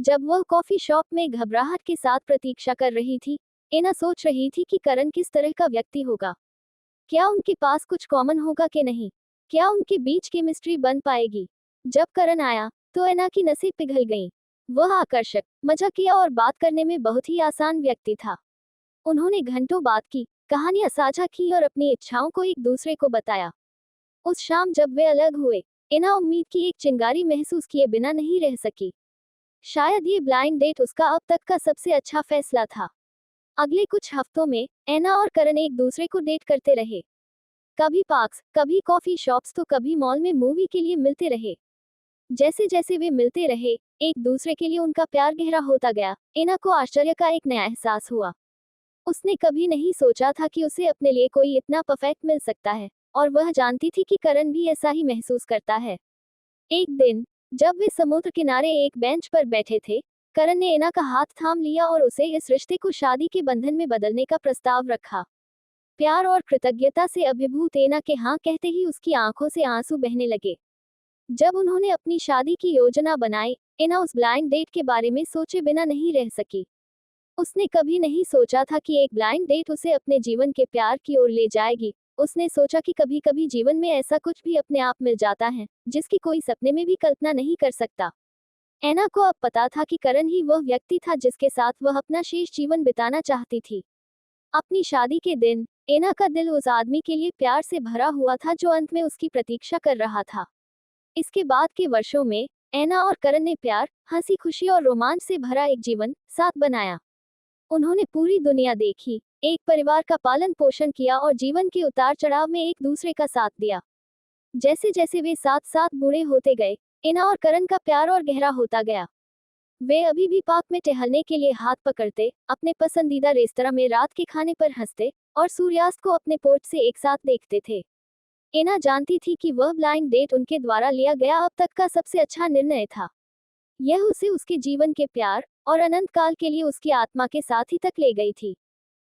जब वह coffee shop में घबराहट के साथ प्रतीक्षा कर रही थी, एना सोच रही थी कि करण किस तरह का व्यक्ति होगा। क्या उनके पास कुछ कॉमन होगा कि नहीं? क्या उनके बीच केमिस्ट्री बन पाएगी? जब करण आया, तो एना की नसें पिघल गईं। वह आकर्षक, मजाकिया और बात करने में बहुत ही आसान व्यक्ति था। उन्होंने घंटों बात की, कहानियां साझा की और अपनी इच्छाओं को एक दूसरे को बताया। उस शाम जब वे अलग हुए, एना उम्मीद की एक चिंगारी महसूस किए बिना नहीं रह सकी। शायद ये ब्लाइंड डेट उसका अब तक का सबसे अच्छा फैसला था। अगले कुछ हफ्तों में एना और करण एक दूसरे को डेट करते रहे। कभी पार्क्स, कभी कॉफी शॉप्स तो कभी मॉल में मूवी के लिए मिलते रहे। जैसे जैसे वे मिलते रहे, एक दूसरे के लिए उनका प्यार गहरा होता गया। एना को आश्चर्य का एक नया एहसास हुआ। उसने कभी नहीं सोचा था कि उसे अपने लिए कोई इतना परफेक्ट मिल सकता है, और वह जानती थी कि करण भी ऐसा ही महसूस करता है। एक दिन, जब वे समुद्र किनारे एक बेंच पर बैठे थे, करण ने एना का हाथ थाम लिया और उसे इस रिश्ते को शादी के बंधन में बदलने का प्रस्ताव रखा। प्यार और कृतज्ञता से अभिभूत एना के हाँ कहते ही उसकी आंखों से आंसू बहने लगे। जब उन्होंने अपनी शादी की योजना बनाई, एना उस ब्लाइंड डेट के बारे में सोचे बिना नहीं रह सकी। उसने कभी नहीं सोचा था कि एक ब्लाइंड डेट उसे अपने जीवन के प्यार की ओर ले जाएगी। उसने सोचा कि कभी कभी जीवन में ऐसा कुछ भी अपने आप मिल जाता है, जिसकी कोई सपने में भी कल्पना नहीं कर सकता। एना को अब पता था कि करण ही वह व्यक्ति था जिसके साथ वह अपना शेष जीवन बिताना चाहती थी। अपनी शादी के दिन, एना का दिल उस आदमी के लिए प्यार से भरा हुआ था जो अंत में उसकी प्रतीक्षा कर रहा था। इसके बाद के वर्षों में, एना और करण ने प्यार, हंसी खुशी और रोमांच से भरा एक जीवन साथ बनाया। उन्होंने पूरी दुनिया देखी, एक परिवार का पालन पोषण किया और जीवन के उतार चढ़ाव में एक दूसरे का साथ दिया। जैसे जैसे वे साथ साथ बूढ़े होते गए, एना और करण का प्यार और गहरा होता गया। वे अभी भी पार्क में टहलने के लिए हाथ पकड़ते, अपने पसंदीदा रेस्तरां में रात के खाने पर हंसते, और सूर्यास्त को अपने पोर्च से एक साथ देखते थे। एना जानती थी कि वह ब्लाइंड डेट उनके द्वारा लिया गया अब तक का सबसे अच्छा निर्णय था। यह उसे उसके जीवन के प्यार और अनंत काल के लिए उसकी आत्मा के साथ ही तक ले गई थी।